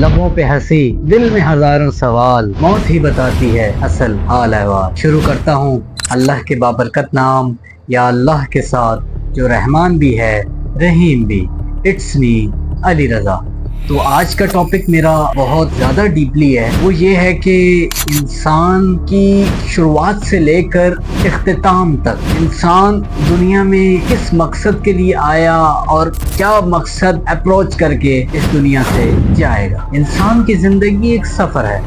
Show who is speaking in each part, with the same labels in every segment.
Speaker 1: لبوں پہ ہنسی دل میں ہزاروں سوال، موت ہی بتاتی ہے اصل حال احوال۔ شروع کرتا ہوں اللہ کے بابرکت نام، یا اللہ کے ساتھ جو رحمان بھی ہے رحیم بھی۔ It's me Ali Raza. تو آج کا ٹاپک میرا بہت زیادہ ڈیپلی ہے، وہ یہ ہے کہ انسان کی شروعات سے لے کر اختتام تک انسان دنیا میں کس مقصد کے لیے آیا اور کیا مقصد اپروچ کر کے اس دنیا سے جائے گا۔ انسان کی زندگی ایک سفر ہے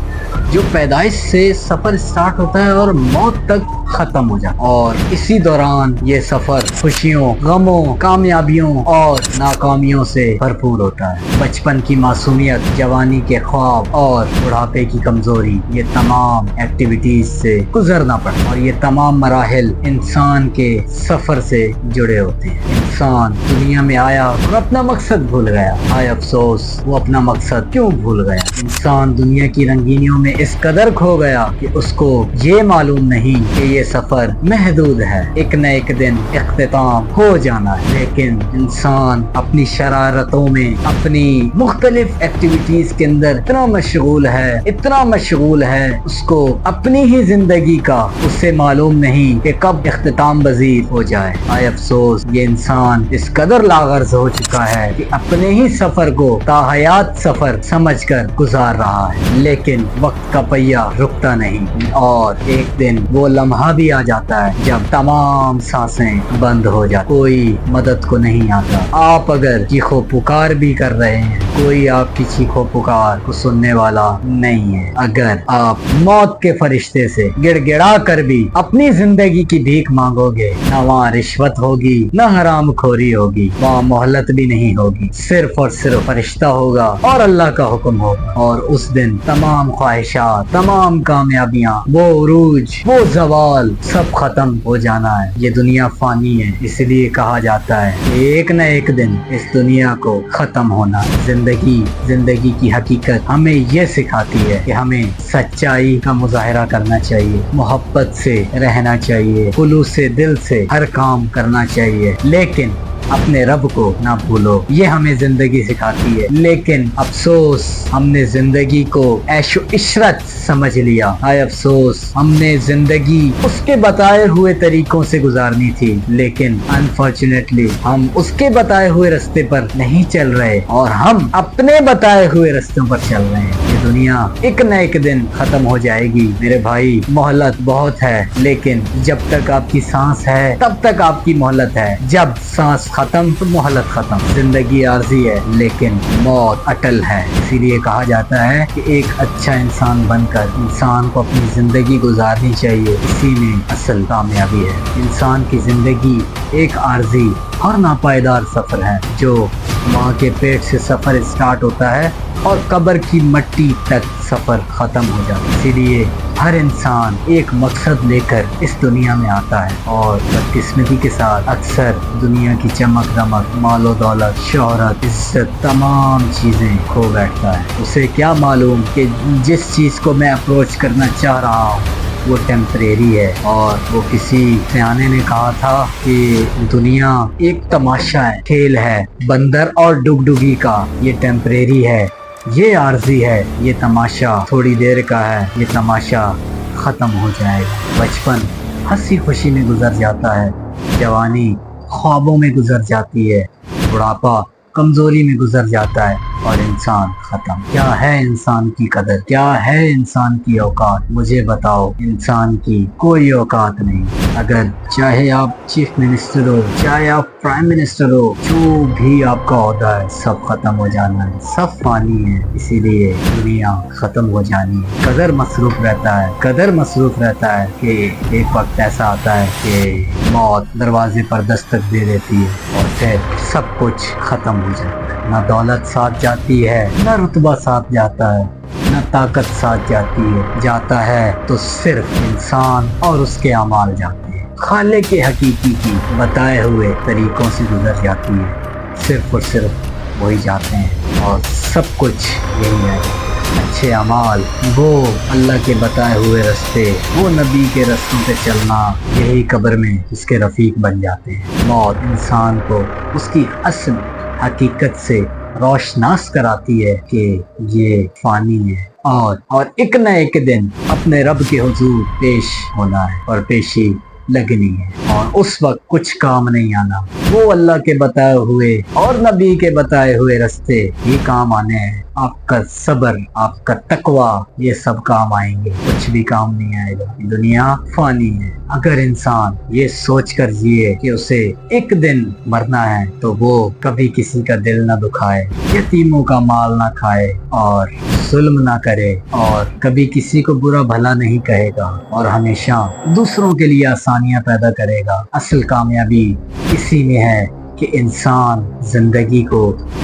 Speaker 1: جو پیدائش سے سفر سٹارٹ ہوتا ہے اور موت تک ختم ہو جاتا ہے، اور اسی دوران یہ سفر خوشیوں، غموں، کامیابیوں اور ناکامیوں سے بھرپور ہوتا ہے۔ بچپن کی معصومیت، جوانی کے خواب اور بڑھاپے کی کمزوری، یہ تمام ایکٹیویٹیز سے گزرنا پڑتا ہے، اور یہ تمام مراحل انسان کے سفر سے جڑے ہوتے ہیں۔ انسان دنیا میں آیا اور اپنا مقصد بھول گیا۔ ہائے افسوس، وہ اپنا مقصد کیوں بھول گیا؟ انسان دنیا کی رنگینیوں میں اس قدر کھو گیا کہ اس کو یہ معلوم نہیں کہ یہ سفر محدود ہے، ایک نہ ایک دن اختتام ہو جانا ہے۔ لیکن انسان اپنی شرارتوں میں، اپنی مختلف ایکٹیویٹیز کے اندر اتنا مشغول ہے، اس کو اپنی ہی زندگی کا اسے معلوم نہیں کہ کب اختتام پذیر ہو جائے۔ ہائے افسوس، یہ انسان اس قدر لاغرض ہو چکا ہے کہ اپنے ہی سفر کو تاحیات سفر سمجھ کر گزار رہا ہے، لیکن وقت کا پہیہ رکتا نہیں، اور ایک دن وہ لمحہ بھی آ جاتا ہے جب تمام سانسیں بند ہو جاتی، کوئی مدد کو نہیں آتا۔ آپ اگر چیخو پکار بھی کر رہے ہیں، کوئی آپ کی چیخو پکار کو سننے والا نہیں ہے۔ اگر آپ موت کے فرشتے سے گڑ گڑا کر بھی اپنی زندگی کی بھیک مانگو گے، نہ وہاں رشوت ہوگی، نہ حرام خوری ہوگی، وہاں مہلت بھی نہیں ہوگی، صرف اور صرف فرشتہ ہوگا اور اللہ کا حکم ہوگا، اور اس دن تمام خواہشات، تمام کامیابیاں، وہ عروج، وہ زوال سب ختم ہو جانا ہے۔ یہ دنیا فانی ہے، اس لیے کہا جاتا ہے کہ ایک نہ ایک دن اس دنیا کو ختم ہونا ہے۔ زندگی کی حقیقت ہمیں یہ سکھاتی ہے کہ ہمیں سچائی کا مظاہرہ کرنا چاہیے، محبت سے رہنا چاہیے، خلوص سے دل سے ہر کام کرنا چاہیے، لیکن اپنے رب کو نہ بھولو۔ یہ ہمیں زندگی سکھاتی ہے، لیکن افسوس ہم نے زندگی کو عیش و عشرت سمجھ لیا۔ ہائے افسوس، ہم نے زندگی اس کے بتائے ہوئے طریقوں سے گزارنی تھی، لیکن انفارچونیٹلی ہم اس کے بتائے ہوئے رستے پر نہیں چل رہے، اور ہم اپنے بتائے ہوئے رستوں پر چل رہے ہیں۔ یہ دنیا ایک نہ ایک دن ختم ہو جائے گی میرے بھائی، مہلت بہت ہے، لیکن جب تک آپ کی سانس ہے تب تک آپ کی مہلت ہے، جب سانس ختم تو مہلت ختم۔ زندگی عارضی ہے لیکن موت اٹل ہے، اسی لیے کہا جاتا ہے کہ ایک اچھا انسان بن کر انسان کو اپنی زندگی گزارنی چاہیے، اسی میں اصل کامیابی ہے۔ انسان کی زندگی ایک عارضی اور ناپائیدار سفر ہے، جو ماں کے پیٹ سے سفر اسٹارٹ ہوتا ہے اور قبر کی مٹی تک سفر ختم ہو جاتا ہے۔ اسی لیے ہر انسان ایک مقصد لے کر اس دنیا میں آتا ہے، اور بدقسمتی کے ساتھ اکثر دنیا کی چمک دمک، مال و دولت، شہرت، عزت، تمام چیزیں کھو بیٹھتا ہے۔ اسے کیا معلوم کہ جس چیز کو میں اپروچ کرنا چاہ رہا ہوں وہ ٹیمپریری ہے، اور وہ کسی سیانے نے کہا تھا کہ دنیا ایک تماشا ہے، کھیل ہے بندر اور ڈگڈگی کا، یہ ٹیمپریری ہے، یہ عارضی ہے، یہ تماشا تھوڑی دیر کا ہے، یہ تماشا ختم ہو جائے گا۔ بچپن ہنسی خوشی میں گزر جاتا ہے، جوانی خوابوں میں گزر جاتی ہے، بڑھاپا کمزوری میں گزر جاتا ہے، اور انسان ختم۔ کیا ہے انسان کی قدر؟ کیا ہے انسان کی اوقات؟ مجھے بتاؤ، انسان کی کوئی اوقات نہیں۔ اگر چاہے آپ چیف منسٹر ہو، چاہے آپ پرائم منسٹر ہو، جو بھی آپ کا عہدہ ہے، سب ختم ہو جانا ہے، سب فانی ہے، اسی لیے دنیا ختم ہو جانی ہے۔ قدر مصروف رہتا ہے کہ ایک وقت ایسا آتا ہے کہ موت دروازے پر دستک دے دیتی ہے، اور پھر سب کچھ ختم ہو جاتا ہے۔ نہ دولت ساتھ جاتی ہے، نہ رتبہ ساتھ جاتا ہے، نہ طاقت ساتھ جاتا ہے تو صرف انسان اور اس کے اعمال جاتے ہیں۔ خالق حقیقی کی بتائے ہوئے طریقوں سے گزر جاتی ہے، صرف اور صرف وہی جاتے ہیں، اور سب کچھ یہی ہے۔ اچھے اعمال، وہ اللہ کے بتائے ہوئے رستے، وہ نبی کے رستوں پہ چلنا، یہی قبر میں اس کے رفیق بن جاتے ہیں۔ موت انسان کو اس کی اصل حقیقت سے روشناس کراتی ہے کہ یہ فانی ہے اور ایک نہ ایک دن اپنے رب کے حضور پیش ہونا ہے اور پیشی لگنی ہے، اور اس وقت کچھ کام نہیں آنا، وہ اللہ کے بتائے ہوئے اور نبی کے بتائے ہوئے راستے ہی کام آنے ہیں۔ آپ کا صبر، آپ کا تقوی، یہ سب کام آئیں گے، کچھ بھی کام نہیں آئے گا۔ دنیا فانی ہے، اگر انسان یہ سوچ کر جیے کہ اسے ایک دن مرنا ہے تو وہ کبھی کسی کا دل نہ دکھائے، یتیموں کا مال نہ کھائے اور ظلم نہ کرے اور کبھی کسی کو برا بھلا نہیں کہے گا اور ہمیشہ دوسروں کے لیے آسانیاں پیدا کرے گا۔ اصل کامیابی اسی میں ہے کہ انسان زندگی کو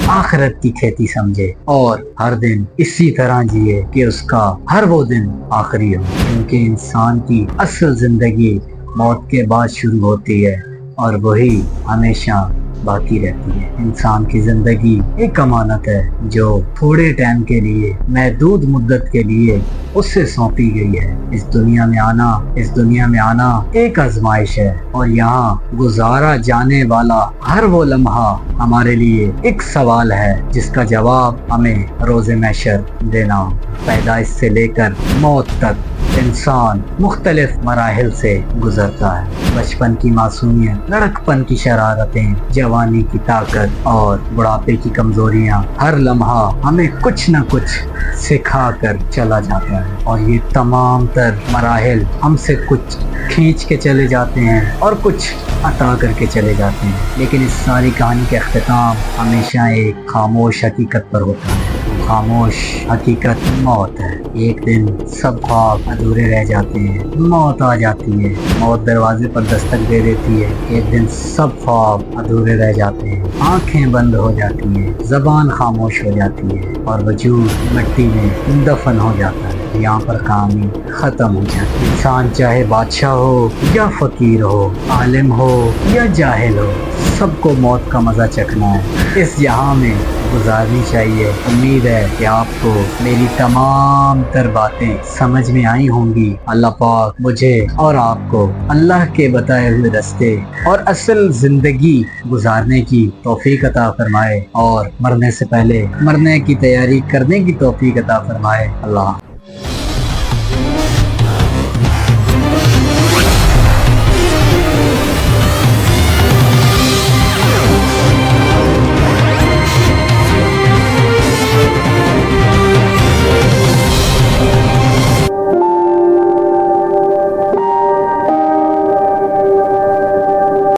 Speaker 1: آخرت کی کھیتی سمجھے اور ہر دن اسی طرح جیے کہ اس کا ہر وہ دن آخری ہو، کیونکہ انسان کی اصل زندگی موت کے بعد شروع ہوتی ہے اور وہی ہمیشہ باقی رہتی ہے۔ انسان کی زندگی ایک امانت ہے جو تھوڑے ٹائم کے لیے، محدود مدت کے لیے اس سے سونپی گئی ہے۔ اس دنیا میں آنا ایک آزمائش ہے اور یہاں گزارا جانے والا ہر وہ لمحہ ہمارے لیے ایک سوال ہے جس کا جواب ہمیں روز محشر دینا ہو۔ پیدائش سے لے کر موت تک انسان مختلف مراحل سے گزرتا ہے۔ بچپن کی معصومیت، لڑکپن کی شرارتیں، جوانی کی طاقت اور بڑھاپے کی کمزوریاں، ہر لمحہ ہمیں کچھ نہ کچھ سکھا کر چلا جاتا ہے، اور یہ تمام تر مراحل ہم سے کچھ کھینچ کے چلے جاتے ہیں اور کچھ عطا کر کے چلے جاتے ہیں، لیکن اس ساری کہانی کا اختتام ہمیشہ ایک خاموش حقیقت پر ہوتا ہے۔ خاموش حقیقت موت ہے۔ ایک دن سب خواب ادھورے رہ جاتے ہیں، موت آ جاتی ہے، موت دروازے پر دستک دے دیتی ہے۔ ایک دن سب خواب ادھورے رہ جاتے ہیں، آنکھیں بند ہو جاتی ہیں، زبان خاموش ہو جاتی ہے اور وجود مٹی میں دفن ہو جاتا ہے۔ یہاں پر کہانی ختم ہو جاتی ہے۔ انسان چاہے بادشاہ ہو یا فقیر ہو، عالم ہو یا جاہل ہو، سب کو موت کا مزہ چکھنا ہے، اس جہاں میں گزارنی چاہیے۔ امید ہے کہ آپ کو میری تمام تر باتیں سمجھ میں آئی ہوں گی۔ اللہ پاک مجھے اور آپ کو اللہ کے بتائے ہوئے راستے اور اصل زندگی گزارنے کی توفیق عطا فرمائے اور مرنے سے پہلے مرنے کی تیاری کرنے کی توفیق عطا فرمائے۔ اللہ